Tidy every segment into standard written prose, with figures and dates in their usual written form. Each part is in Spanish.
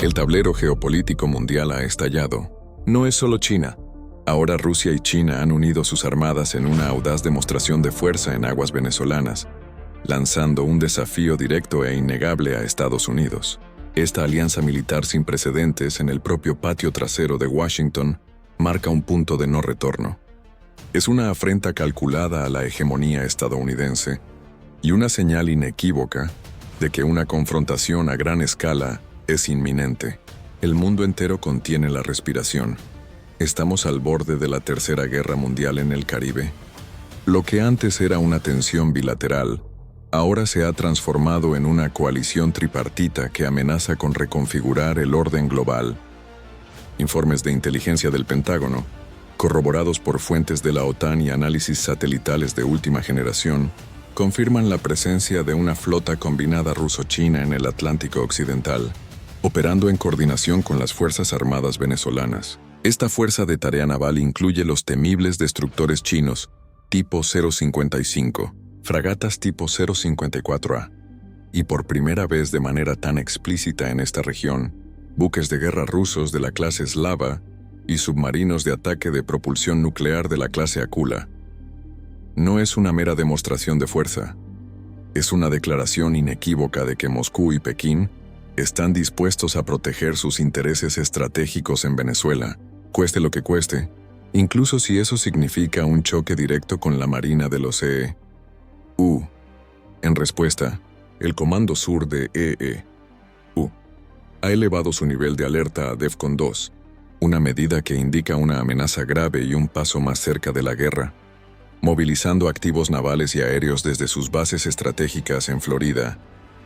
El tablero geopolítico mundial ha estallado. No es solo China. Ahora Rusia y China han unido sus armadas en una audaz demostración de fuerza en aguas venezolanas, lanzando un desafío directo e innegable a Estados Unidos. Esta alianza militar sin precedentes en el propio patio trasero de Washington marca un punto de no retorno. Es una afrenta calculada a la hegemonía estadounidense y una señal inequívoca de que una confrontación a gran escala es inminente. El mundo entero contiene la respiración. Estamos al borde de la Tercera Guerra Mundial en el Caribe. Lo que antes era una tensión bilateral, ahora se ha transformado en una coalición tripartita que amenaza con reconfigurar el orden global. Informes de inteligencia del Pentágono, corroborados por fuentes de la OTAN y análisis satelitales de última generación, confirman la presencia de una flota combinada ruso-china en el Atlántico Occidental, operando en coordinación con las Fuerzas Armadas venezolanas. Esta fuerza de tarea naval incluye los temibles destructores chinos tipo 055, fragatas tipo 054A, y por primera vez de manera tan explícita en esta región, buques de guerra rusos de la clase Slava y submarinos de ataque de propulsión nuclear de la clase Akula. No es una mera demostración de fuerza, es una declaración inequívoca de que Moscú y Pekín están dispuestos a proteger sus intereses estratégicos en Venezuela, cueste lo que cueste, incluso si eso significa un choque directo con la Marina de los EU. En respuesta, el Comando Sur de EU ha elevado su nivel de alerta a DEFCON 2, una medida que indica una amenaza grave y un paso más cerca de la guerra, movilizando activos navales y aéreos desde sus bases estratégicas en Florida,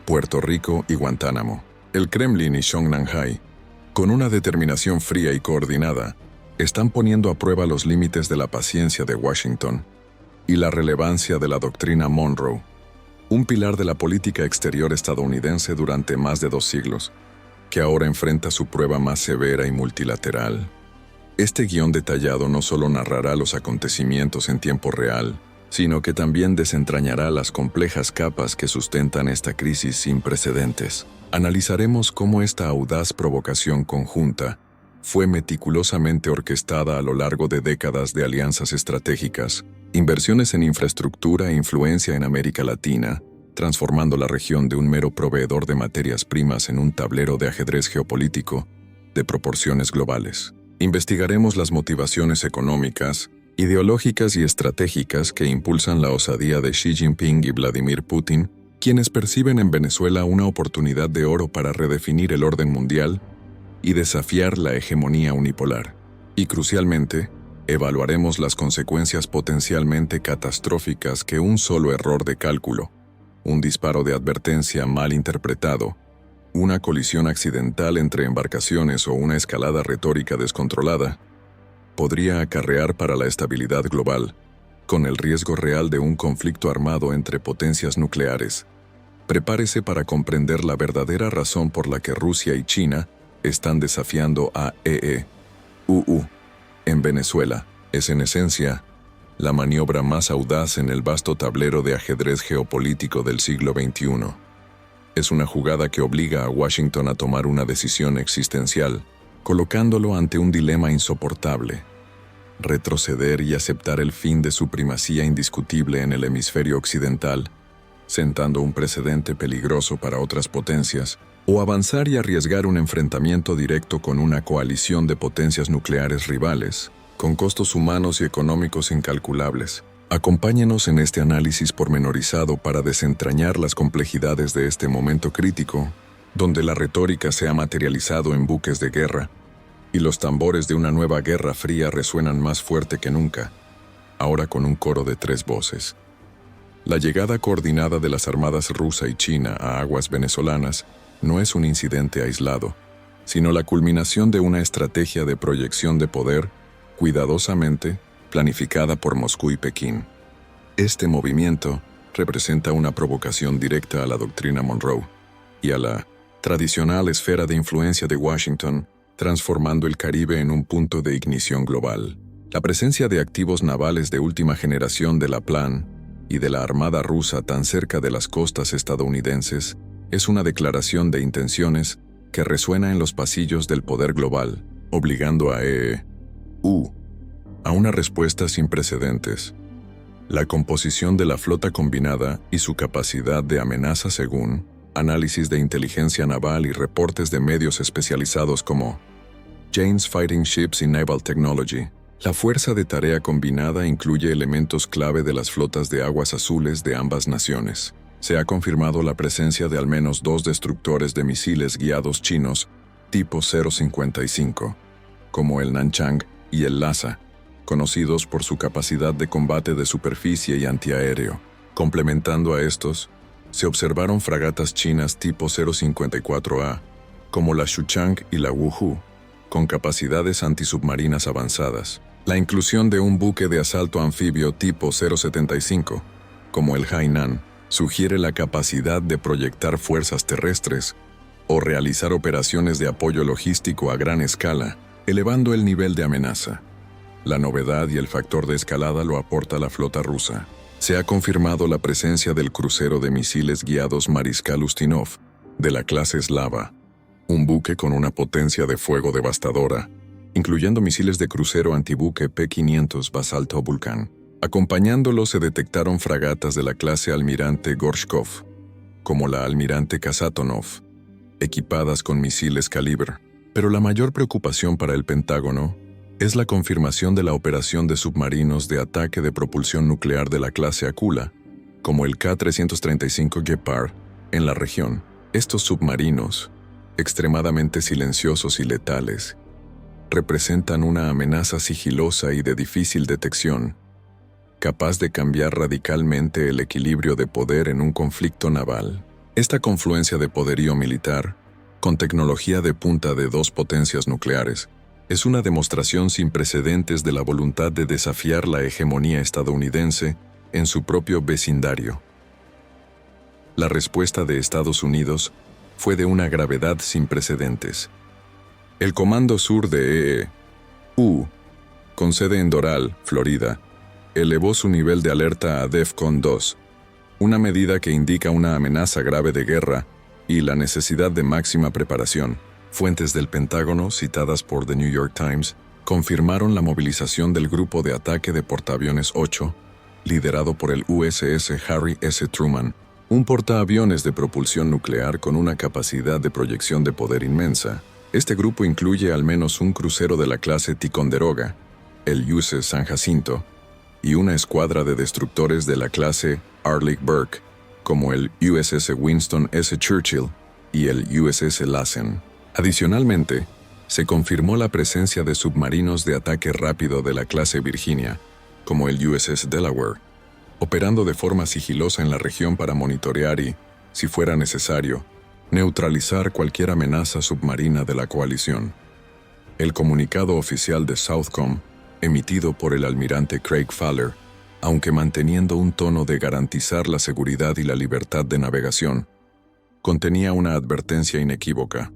Puerto Rico y Guantánamo. El Kremlin y Songnanhai, con una determinación fría y coordinada, están poniendo a prueba los límites de la paciencia de Washington y la relevancia de la doctrina Monroe, un pilar de la política exterior estadounidense durante más de 2 siglos, que ahora enfrenta su prueba más severa y multilateral. Este guión detallado no solo narrará los acontecimientos en tiempo real, sino que también desentrañará las complejas capas que sustentan esta crisis sin precedentes. Analizaremos cómo esta audaz provocación conjunta fue meticulosamente orquestada a lo largo de décadas de alianzas estratégicas, inversiones en infraestructura e influencia en América Latina, transformando la región de un mero proveedor de materias primas en un tablero de ajedrez geopolítico de proporciones globales. Investigaremos las motivaciones económicas, ideológicas y estratégicas que impulsan la osadía de Xi Jinping y Vladimir Putin, quienes perciben en Venezuela una oportunidad de oro para redefinir el orden mundial y desafiar la hegemonía unipolar. Y crucialmente, evaluaremos las consecuencias potencialmente catastróficas que un solo error de cálculo, un disparo de advertencia mal interpretado, una colisión accidental entre embarcaciones o una escalada retórica descontrolada, podría acarrear para la estabilidad global, con el riesgo real de un conflicto armado entre potencias nucleares. Prepárese para comprender la verdadera razón por la que Rusia y China están desafiando a EU en Venezuela. Es en esencia la maniobra más audaz en el vasto tablero de ajedrez geopolítico del siglo XXI. Es una jugada que obliga a Washington a tomar una decisión existencial, colocándolo ante un dilema insoportable: retroceder y aceptar el fin de su primacía indiscutible en el hemisferio occidental, sentando un precedente peligroso para otras potencias, o avanzar y arriesgar un enfrentamiento directo con una coalición de potencias nucleares rivales, con costos humanos y económicos incalculables. Acompáñenos en este análisis pormenorizado para desentrañar las complejidades de este momento crítico, donde la retórica se ha materializado en buques de guerra, y los tambores de una nueva guerra fría resuenan más fuerte que nunca, ahora con un coro de 3 voces. La llegada coordinada de las armadas rusa y china a aguas venezolanas no es un incidente aislado, sino la culminación de una estrategia de proyección de poder cuidadosamente planificada por Moscú y Pekín. Este movimiento representa una provocación directa a la doctrina Monroe y a la tradicional esfera de influencia de Washington, transformando el Caribe en un punto de ignición global. La presencia de activos navales de última generación de la Plan y de la Armada rusa tan cerca de las costas estadounidenses es una declaración de intenciones que resuena en los pasillos del poder global, obligando a EU a una respuesta sin precedentes. La composición de la flota combinada y su capacidad de amenaza según análisis de inteligencia naval y reportes de medios especializados como Jane's Fighting Ships y Naval Technology. La fuerza de tarea combinada incluye elementos clave de las flotas de aguas azules de ambas naciones. Se ha confirmado la presencia de al menos 2 destructores de misiles guiados chinos tipo 055, como el Nanchang y el Lhasa, conocidos por su capacidad de combate de superficie y antiaéreo. Complementando a estos, se observaron fragatas chinas tipo 054A, como la Xuchang y la Wuhu, con capacidades antisubmarinas avanzadas. La inclusión de un buque de asalto anfibio tipo 075, como el Hainan, sugiere la capacidad de proyectar fuerzas terrestres o realizar operaciones de apoyo logístico a gran escala, elevando el nivel de amenaza. La novedad y el factor de escalada lo aporta la flota rusa. Se ha confirmado la presencia del crucero de misiles guiados Mariscal Ustinov, de la clase Slava, un buque con una potencia de fuego devastadora, incluyendo misiles de crucero antibuque P-500 Basalto Vulcan. Acompañándolo se detectaron fragatas de la clase Almirante Gorshkov, como la Almirante Kasatonov, equipadas con misiles Kalibr. Pero la mayor preocupación para el Pentágono es la confirmación de la operación de submarinos de ataque de propulsión nuclear de la clase Akula, como el K-335 Gepard, en la región. Estos submarinos, extremadamente silenciosos y letales, representan una amenaza sigilosa y de difícil detección, capaz de cambiar radicalmente el equilibrio de poder en un conflicto naval. Esta confluencia de poderío militar, con tecnología de punta de 2 potencias nucleares, es una demostración sin precedentes de la voluntad de desafiar la hegemonía estadounidense en su propio vecindario. La respuesta de Estados Unidos fue de una gravedad sin precedentes. El Comando Sur de EU, con sede en Doral, Florida, elevó su nivel de alerta a DEFCON 2, una medida que indica una amenaza grave de guerra y la necesidad de máxima preparación. Fuentes del Pentágono, citadas por The New York Times, confirmaron la movilización del Grupo de Ataque de Portaaviones 8, liderado por el USS Harry S. Truman, un portaaviones de propulsión nuclear con una capacidad de proyección de poder inmensa. Este grupo incluye al menos un crucero de la clase Ticonderoga, el USS San Jacinto, y una escuadra de destructores de la clase Arleigh Burke, como el USS Winston S. Churchill y el USS Lassen. Adicionalmente, se confirmó la presencia de submarinos de ataque rápido de la clase Virginia, como el USS Delaware, operando de forma sigilosa en la región para monitorear y, si fuera necesario, neutralizar cualquier amenaza submarina de la coalición. El comunicado oficial de Southcom, emitido por el almirante Craig Faller, aunque manteniendo un tono de garantizar la seguridad y la libertad de navegación, contenía una advertencia inequívoca.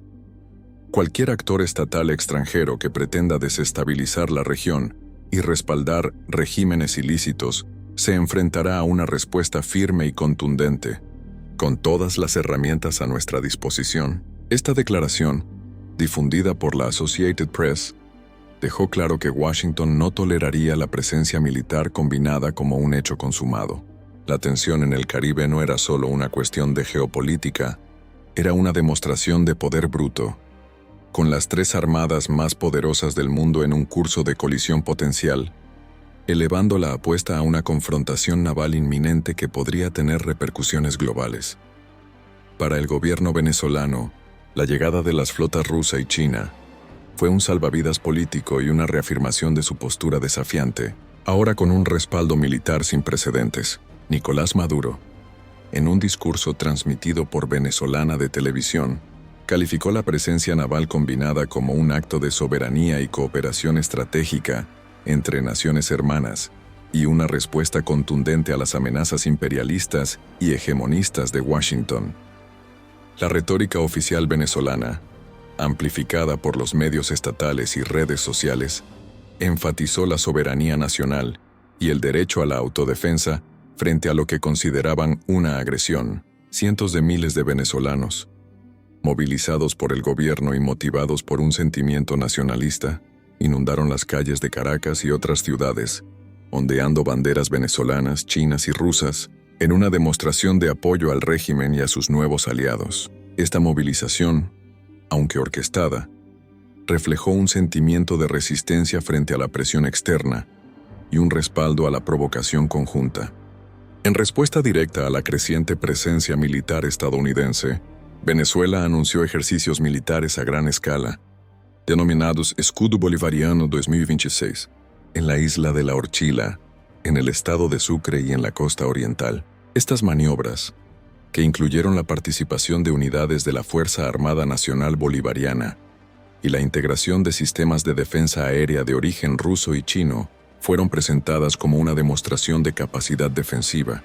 Cualquier actor estatal extranjero que pretenda desestabilizar la región y respaldar regímenes ilícitos se enfrentará a una respuesta firme y contundente, con todas las herramientas a nuestra disposición. Esta declaración, difundida por la Associated Press, dejó claro que Washington no toleraría la presencia militar combinada como un hecho consumado. La tensión en el Caribe no era solo una cuestión de geopolítica, era una demostración de poder bruto. Con las 3 armadas más poderosas del mundo en un curso de colisión potencial, elevando la apuesta a una confrontación naval inminente que podría tener repercusiones globales. Para el gobierno venezolano, la llegada de las flotas rusa y china fue un salvavidas político y una reafirmación de su postura desafiante, ahora con un respaldo militar sin precedentes. Nicolás Maduro, en un discurso transmitido por Venezolana de Televisión, calificó la presencia naval combinada como un acto de soberanía y cooperación estratégica entre naciones hermanas y una respuesta contundente a las amenazas imperialistas y hegemonistas de Washington. La retórica oficial venezolana, amplificada por los medios estatales y redes sociales, enfatizó la soberanía nacional y el derecho a la autodefensa frente a lo que consideraban una agresión. Cientos de miles de venezolanos movilizados por el gobierno y motivados por un sentimiento nacionalista, inundaron las calles de Caracas y otras ciudades, ondeando banderas venezolanas, chinas y rusas, en una demostración de apoyo al régimen y a sus nuevos aliados. Esta movilización, aunque orquestada, reflejó un sentimiento de resistencia frente a la presión externa y un respaldo a la provocación conjunta. En respuesta directa a la creciente presencia militar estadounidense, Venezuela anunció ejercicios militares a gran escala, denominados Escudo Bolivariano 2026, en la isla de La Orchila, en el estado de Sucre y en la costa oriental. Estas maniobras, que incluyeron la participación de unidades de la Fuerza Armada Nacional Bolivariana y la integración de sistemas de defensa aérea de origen ruso y chino, fueron presentadas como una demostración de capacidad defensiva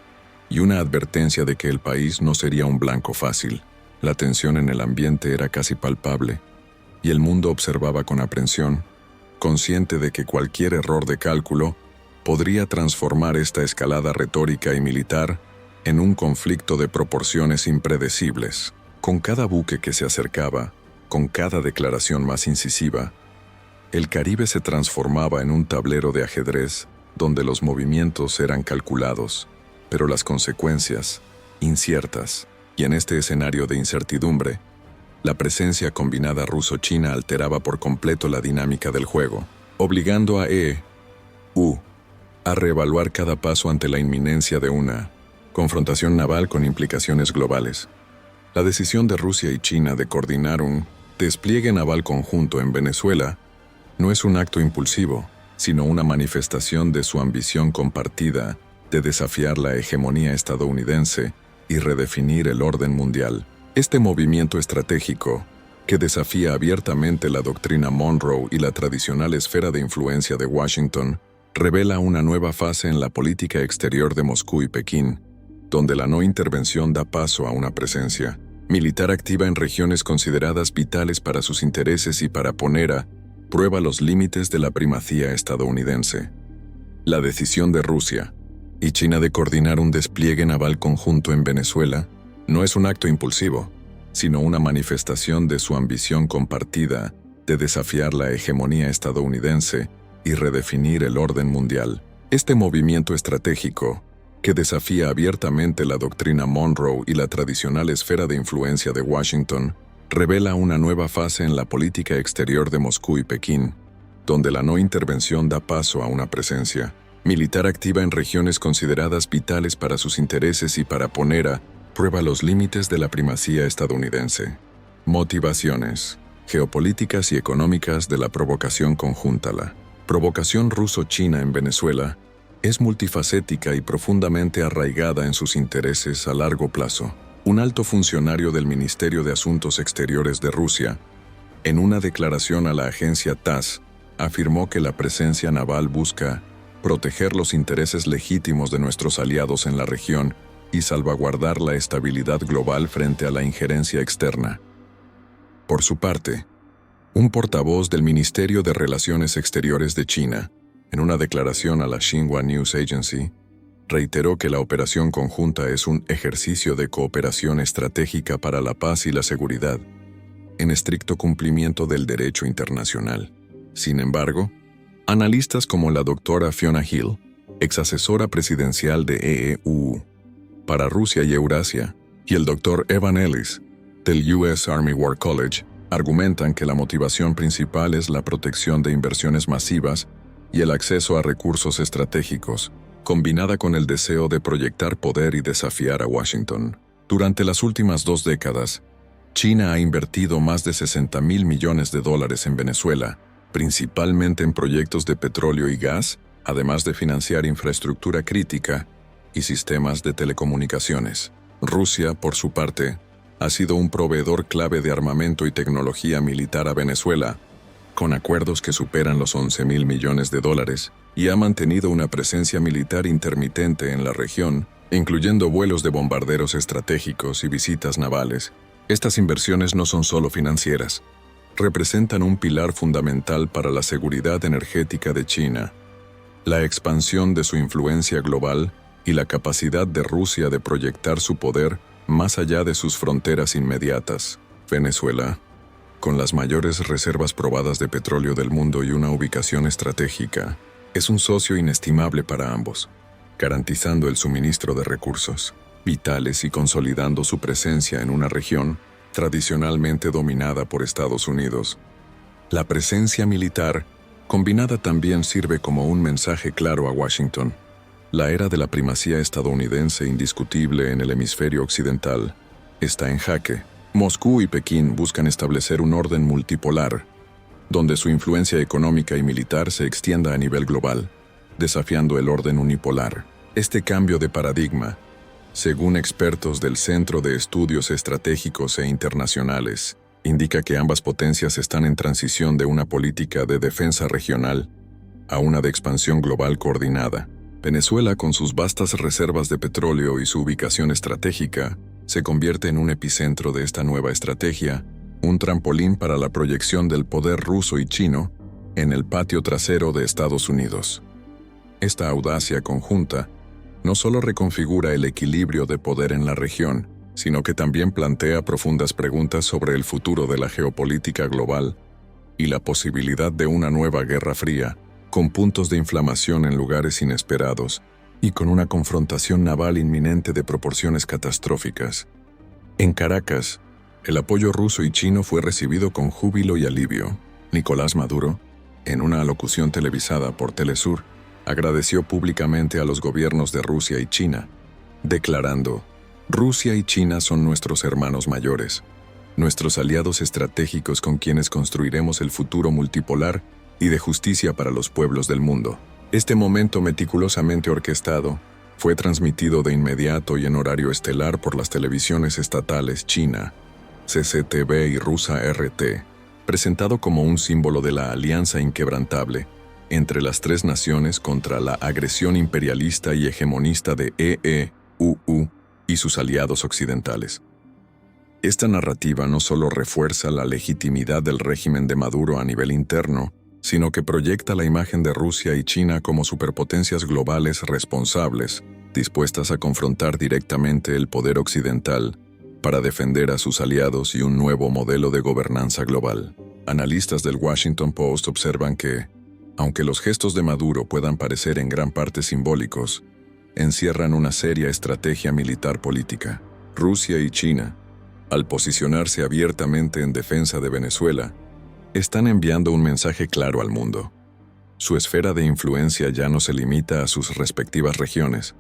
y una advertencia de que el país no sería un blanco fácil. La tensión en el ambiente era casi palpable, y el mundo observaba con aprensión, consciente de que cualquier error de cálculo podría transformar esta escalada retórica y militar en un conflicto de proporciones impredecibles. Con cada buque que se acercaba, con cada declaración más incisiva, el Caribe se transformaba en un tablero de ajedrez donde los movimientos eran calculados, pero las consecuencias, inciertas. Y en este escenario de incertidumbre, la presencia combinada ruso-china alteraba por completo la dinámica del juego, obligando a EU a reevaluar cada paso ante la inminencia de una confrontación naval con implicaciones globales. La decisión de Rusia y China de coordinar un despliegue naval conjunto en Venezuela no es un acto impulsivo, sino una manifestación de su ambición compartida de desafiar la hegemonía estadounidense y redefinir el orden mundial. Este movimiento estratégico, que desafía abiertamente la doctrina Monroe y la tradicional esfera de influencia de Washington, revela una nueva fase en la política exterior de Moscú y Pekín, donde la no intervención da paso a una presencia militar activa en regiones consideradas vitales para sus intereses y para poner a prueba los límites de la primacía estadounidense. La decisión de Rusia y China de coordinar un despliegue naval conjunto en Venezuela no es un acto impulsivo, sino una manifestación de su ambición compartida de desafiar la hegemonía estadounidense y redefinir el orden mundial. Este movimiento estratégico, que desafía abiertamente la doctrina Monroe y la tradicional esfera de influencia de Washington, revela una nueva fase en la política exterior de Moscú y Pekín, donde la no intervención da paso a una presencia militar activa en regiones consideradas vitales para sus intereses y para poner a prueba los límites de la primacía estadounidense. Motivaciones geopolíticas y económicas de la provocación conjunta. La provocación ruso-china en Venezuela es multifacética y profundamente arraigada en sus intereses a largo plazo. Un alto funcionario del Ministerio de Asuntos Exteriores de Rusia, en una declaración a la agencia TASS, afirmó que la presencia naval busca proteger los intereses legítimos de nuestros aliados en la región y salvaguardar la estabilidad global frente a la injerencia externa. Por su parte, un portavoz del Ministerio de Relaciones Exteriores de China, en una declaración a la Xinhua News Agency, reiteró que la operación conjunta es un ejercicio de cooperación estratégica para la paz y la seguridad, en estricto cumplimiento del derecho internacional. Sin embargo, analistas como la doctora Fiona Hill, exasesora presidencial de EU para Rusia y Eurasia, y el doctor Evan Ellis, del US Army War College, argumentan que la motivación principal es la protección de inversiones masivas y el acceso a recursos estratégicos, combinada con el deseo de proyectar poder y desafiar a Washington. Durante las últimas 2 décadas, China ha invertido más de $60,000 millones en Venezuela, principalmente en proyectos de petróleo y gas, además de financiar infraestructura crítica y sistemas de telecomunicaciones. Rusia, por su parte, ha sido un proveedor clave de armamento y tecnología militar a Venezuela, con acuerdos que superan los $11,000 millones, y ha mantenido una presencia militar intermitente en la región, incluyendo vuelos de bombarderos estratégicos y visitas navales. Estas inversiones no son solo financieras, representan un pilar fundamental para la seguridad energética de China, la expansión de su influencia global y la capacidad de Rusia de proyectar su poder más allá de sus fronteras inmediatas. Venezuela, con las mayores reservas probadas de petróleo del mundo y una ubicación estratégica, es un socio inestimable para ambos, garantizando el suministro de recursos vitales y consolidando su presencia en una región tradicionalmente dominada por Estados Unidos. La presencia militar combinada también sirve como un mensaje claro a Washington. La era de la primacía estadounidense indiscutible en el hemisferio occidental está en jaque. Moscú y Pekín buscan establecer un orden multipolar, donde su influencia económica y militar se extienda a nivel global, desafiando el orden unipolar. Este cambio de paradigma, según expertos del Centro de Estudios Estratégicos e Internacionales, indica que ambas potencias están en transición de una política de defensa regional a una de expansión global coordinada. Venezuela, con sus vastas reservas de petróleo y su ubicación estratégica, se convierte en un epicentro de esta nueva estrategia, un trampolín para la proyección del poder ruso y chino en el patio trasero de Estados Unidos. Esta audacia conjunta no solo reconfigura el equilibrio de poder en la región, sino que también plantea profundas preguntas sobre el futuro de la geopolítica global y la posibilidad de una nueva guerra fría, con puntos de inflamación en lugares inesperados y con una confrontación naval inminente de proporciones catastróficas. En Caracas, el apoyo ruso y chino fue recibido con júbilo y alivio. Nicolás Maduro, en una alocución televisada por Telesur, agradeció públicamente a los gobiernos de Rusia y China, declarando: Rusia y China son nuestros hermanos mayores, nuestros aliados estratégicos con quienes construiremos el futuro multipolar y de justicia para los pueblos del mundo. Este momento meticulosamente orquestado fue transmitido de inmediato y en horario estelar por las televisiones estatales china, CCTV y rusa RT, presentado como un símbolo de la alianza inquebrantable entre las tres naciones contra la agresión imperialista y hegemonista de EEUU y sus aliados occidentales. Esta narrativa no solo refuerza la legitimidad del régimen de Maduro a nivel interno, sino que proyecta la imagen de Rusia y China como superpotencias globales responsables, dispuestas a confrontar directamente el poder occidental para defender a sus aliados y un nuevo modelo de gobernanza global. Analistas del Washington Post observan que, aunque los gestos de Maduro puedan parecer en gran parte simbólicos, encierran una seria estrategia militar política. Rusia y China, al posicionarse abiertamente en defensa de Venezuela, están enviando un mensaje claro al mundo. Su esfera de influencia ya no se limita a sus respectivas regiones,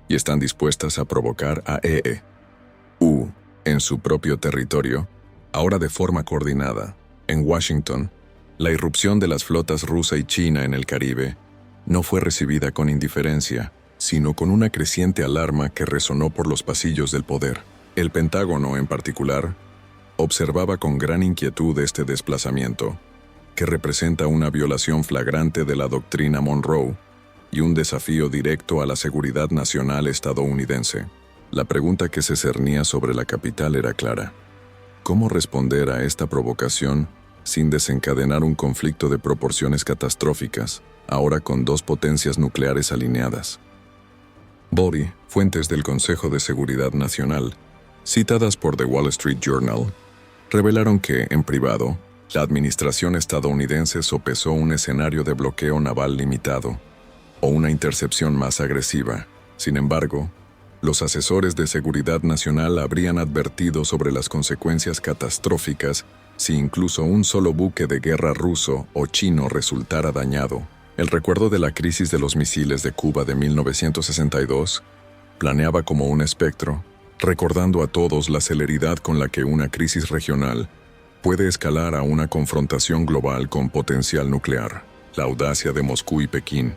y están dispuestas a provocar a EEU en su propio territorio, ahora de forma coordinada. En Washington, la irrupción de las flotas rusa y china en el Caribe no fue recibida con indiferencia, sino con una creciente alarma que resonó por los pasillos del poder. El Pentágono, en particular, observaba con gran inquietud este desplazamiento, que representa una violación flagrante de la doctrina Monroe y un desafío directo a la seguridad nacional estadounidense. La pregunta que se cernía sobre la capital era clara: ¿cómo responder a esta provocación sin desencadenar un conflicto de proporciones catastróficas, ahora con dos potencias nucleares alineadas? Body, fuentes del Consejo de Seguridad Nacional, citadas por The Wall Street Journal, revelaron que, en privado, la administración estadounidense sopesó un escenario de bloqueo naval limitado o una intercepción más agresiva. Sin embargo, los asesores de seguridad nacional habrían advertido sobre las consecuencias catastróficas si incluso un solo buque de guerra ruso o chino resultara dañado. El recuerdo de la crisis de los misiles de Cuba de 1962 planeaba como un espectro, recordando a todos la celeridad con la que una crisis regional puede escalar a una confrontación global con potencial nuclear. La audacia de Moscú y Pekín,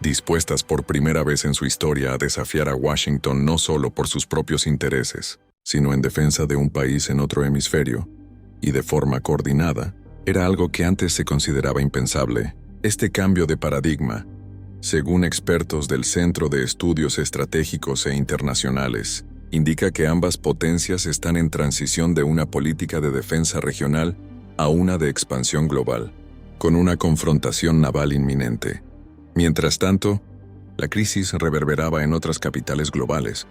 dispuestas por primera vez en su historia a desafiar a Washington no solo por sus propios intereses, sino en defensa de un país en otro hemisferio, y de forma coordinada, era algo que antes se consideraba impensable. Este cambio de paradigma, según expertos del Centro de Estudios Estratégicos e Internacionales, indica que ambas potencias están en transición de una política de defensa regional a una de expansión global, con una confrontación naval inminente. Mientras tanto, la crisis reverberaba en otras capitales globales,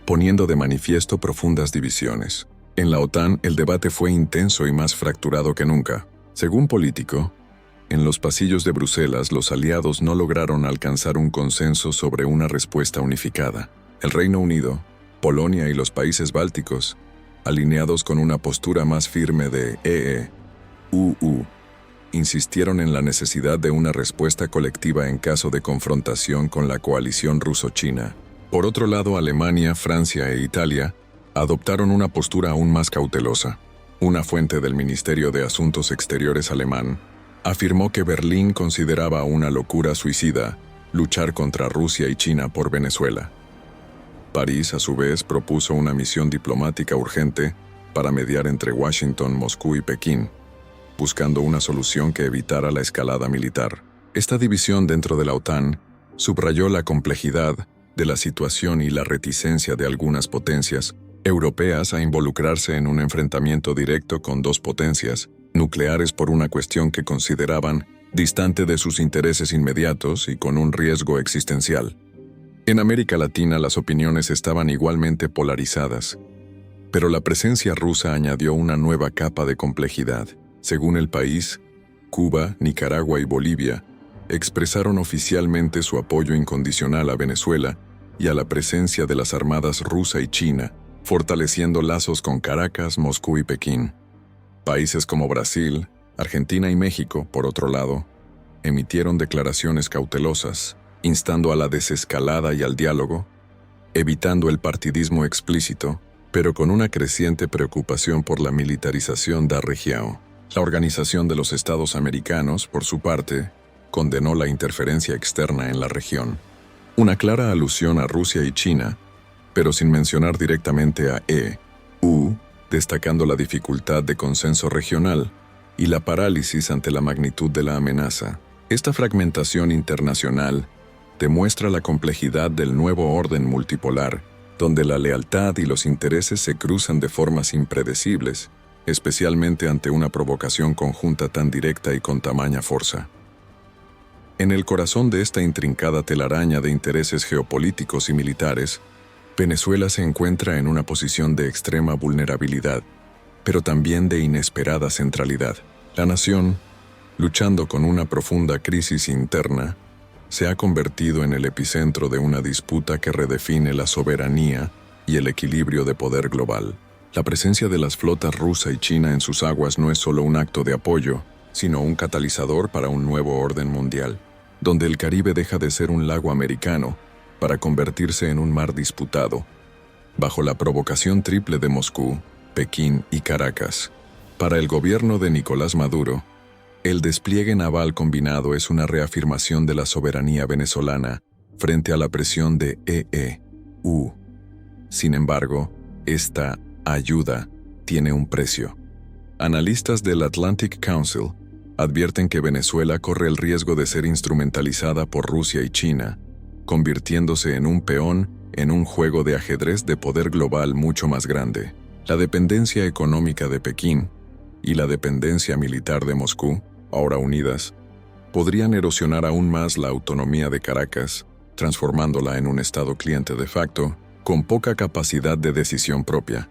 poniendo de manifiesto profundas divisiones. En la OTAN, el debate fue intenso y más fracturado que nunca. Según Político, en los pasillos de Bruselas, los aliados no lograron alcanzar un consenso sobre una respuesta unificada. El Reino Unido, Polonia y los países bálticos, alineados con una postura más firme de EU, insistieron en la necesidad de una respuesta colectiva en caso de confrontación con la coalición ruso-china. Por otro lado, Alemania, Francia e Italia adoptaron una postura aún más cautelosa. Una fuente del Ministerio de Asuntos Exteriores alemán afirmó que Berlín consideraba una locura suicida luchar contra Rusia y China por Venezuela. París, a su vez, propuso una misión diplomática urgente para mediar entre Washington, Moscú y Pekín, buscando una solución que evitara la escalada militar. Esta división dentro de la OTAN subrayó la complejidad de la situación y la reticencia de algunas potencias europeas a involucrarse en un enfrentamiento directo con dos potencias nucleares por una cuestión que consideraban distante de sus intereses inmediatos y con un riesgo existencial. En América Latina las opiniones estaban igualmente polarizadas, pero la presencia rusa añadió una nueva capa de complejidad. Según el país, Cuba, Nicaragua y Bolivia expresaron oficialmente su apoyo incondicional a Venezuela y a la presencia de las armadas rusa y china, fortaleciendo lazos con Caracas, Moscú y Pekín. Países como Brasil, Argentina y México, por otro lado, emitieron declaraciones cautelosas, instando a la desescalada y al diálogo, evitando el partidismo explícito, pero con una creciente preocupación por la militarización de la región. La Organización de los Estados Americanos, por su parte, condenó la interferencia externa en la región. Una clara alusión a Rusia y China, pero sin mencionar directamente a EU, destacando la dificultad de consenso regional y la parálisis ante la magnitud de la amenaza. Esta fragmentación internacional demuestra la complejidad del nuevo orden multipolar, donde la lealtad y los intereses se cruzan de formas impredecibles, especialmente ante una provocación conjunta tan directa y con tamaña fuerza. En el corazón de esta intrincada telaraña de intereses geopolíticos y militares, Venezuela se encuentra en una posición de extrema vulnerabilidad, pero también de inesperada centralidad. La nación, luchando con una profunda crisis interna, se ha convertido en el epicentro de una disputa que redefine la soberanía y el equilibrio de poder global. La presencia de las flotas rusa y china en sus aguas no es solo un acto de apoyo, sino un catalizador para un nuevo orden mundial, donde el Caribe deja de ser un lago americano para convertirse en un mar disputado, bajo la provocación triple de Moscú, Pekín y Caracas. Para el gobierno de Nicolás Maduro, el despliegue naval combinado es una reafirmación de la soberanía venezolana frente a la presión de EU. Sin embargo, esta ayuda tiene un precio. Analistas del Atlantic Council advierten que Venezuela corre el riesgo de ser instrumentalizada por Rusia y China, convirtiéndose en un peón en un juego de ajedrez de poder global mucho más grande. La dependencia económica de Pekín y la dependencia militar de Moscú, ahora unidas, podrían erosionar aún más la autonomía de Caracas, transformándola en un estado cliente de facto, con poca capacidad de decisión propia.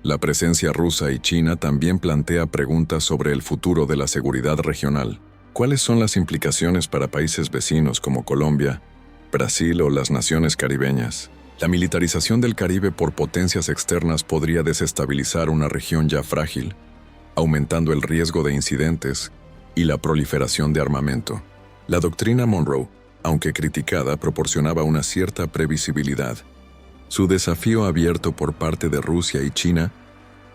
La presencia rusa y china también plantea preguntas sobre el futuro de la seguridad regional. ¿Cuáles son las implicaciones para países vecinos como Colombia, Brasil o las naciones caribeñas? La militarización del Caribe por potencias externas podría desestabilizar una región ya frágil, aumentando el riesgo de incidentes y la proliferación de armamento. La doctrina Monroe, aunque criticada, proporcionaba una cierta previsibilidad. Su desafío abierto por parte de Rusia y China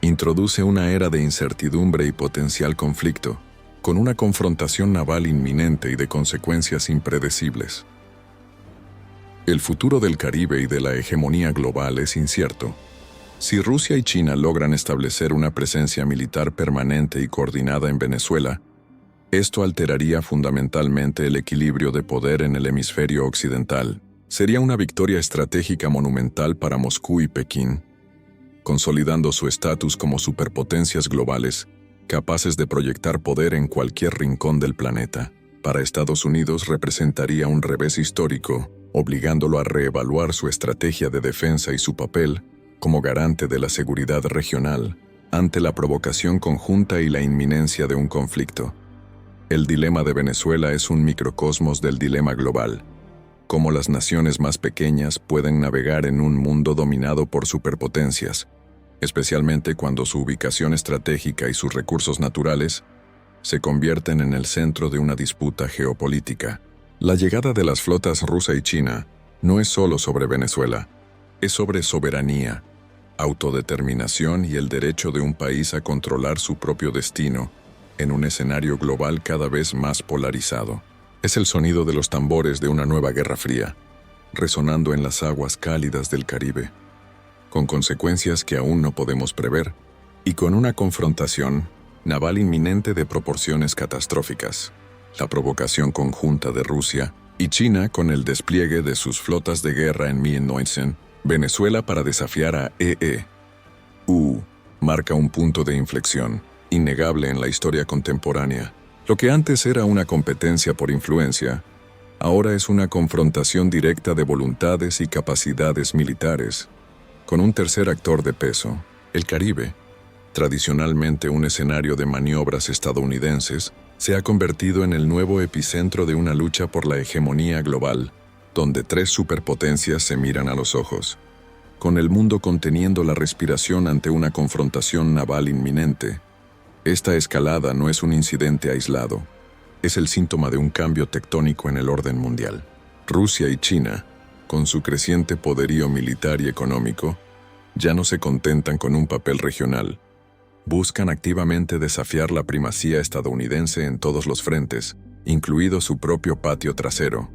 introduce una era de incertidumbre y potencial conflicto, con una confrontación naval inminente y de consecuencias impredecibles. El futuro del Caribe y de la hegemonía global es incierto. Si Rusia y China logran establecer una presencia militar permanente y coordinada en Venezuela, esto alteraría fundamentalmente el equilibrio de poder en el hemisferio occidental. Sería una victoria estratégica monumental para Moscú y Pekín, consolidando su estatus como superpotencias globales, capaces de proyectar poder en cualquier rincón del planeta. Para Estados Unidos representaría un revés histórico, obligándolo a reevaluar su estrategia de defensa y su papel como garante de la seguridad regional ante la provocación conjunta y la inminencia de un conflicto. El dilema de Venezuela es un microcosmos del dilema global, cómo las naciones más pequeñas pueden navegar en un mundo dominado por superpotencias, especialmente cuando su ubicación estratégica y sus recursos naturales se convierten en el centro de una disputa geopolítica. La llegada de las flotas rusa y china no es solo sobre Venezuela, es sobre soberanía, autodeterminación y el derecho de un país a controlar su propio destino en un escenario global cada vez más polarizado. Es el sonido de los tambores de una nueva Guerra Fría, resonando en las aguas cálidas del Caribe, con consecuencias que aún no podemos prever, y con una confrontación naval inminente de proporciones catastróficas. La provocación conjunta de Rusia y China con el despliegue de sus flotas de guerra en 1900, Venezuela para desafiar a EU, marca un punto de inflexión innegable en la historia contemporánea. Lo que antes era una competencia por influencia, ahora es una confrontación directa de voluntades y capacidades militares, con un tercer actor de peso, el Caribe. Tradicionalmente un escenario de maniobras estadounidenses, se ha convertido en el nuevo epicentro de una lucha por la hegemonía global, donde tres superpotencias se miran a los ojos, con el mundo conteniendo la respiración ante una confrontación naval inminente. Esta escalada no es un incidente aislado, es el síntoma de un cambio tectónico en el orden mundial. Rusia y China, con su creciente poderío militar y económico, ya no se contentan con un papel regional. Buscan activamente desafiar la primacía estadounidense en todos los frentes, incluido su propio patio trasero.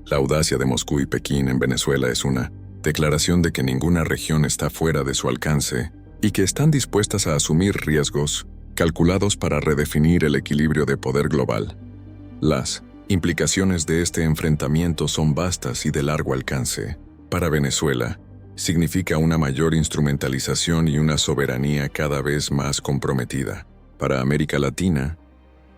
La audacia de Moscú y Pekín en Venezuela es una declaración de que ninguna región está fuera de su alcance y que están dispuestas a asumir riesgos calculados para redefinir el equilibrio de poder global. Las implicaciones de este enfrentamiento son vastas y de largo alcance. Para Venezuela, significa una mayor instrumentalización y una soberanía cada vez más comprometida. Para América Latina,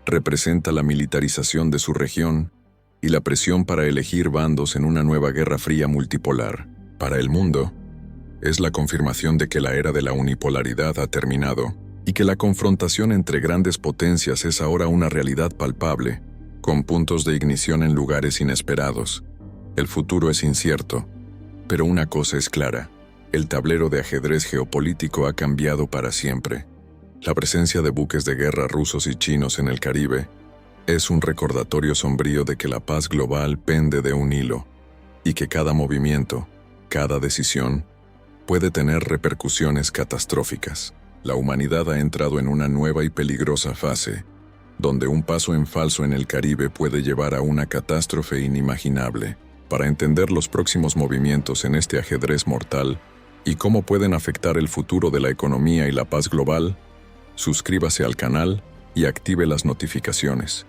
representa la militarización de su región y la presión para elegir bandos en una nueva guerra fría multipolar. Para el mundo, es la confirmación de que la era de la unipolaridad ha terminado y que la confrontación entre grandes potencias es ahora una realidad palpable, con puntos de ignición en lugares inesperados. El futuro es incierto, pero una cosa es clara: el tablero de ajedrez geopolítico ha cambiado para siempre. La presencia de buques de guerra rusos y chinos en el Caribe es un recordatorio sombrío de que la paz global pende de un hilo y que cada movimiento, cada decisión, puede tener repercusiones catastróficas. La humanidad ha entrado en una nueva y peligrosa fase, donde un paso en falso en el Caribe puede llevar a una catástrofe inimaginable. Para entender los próximos movimientos en este ajedrez mortal y cómo pueden afectar el futuro de la economía y la paz global, suscríbase al canal y active las notificaciones.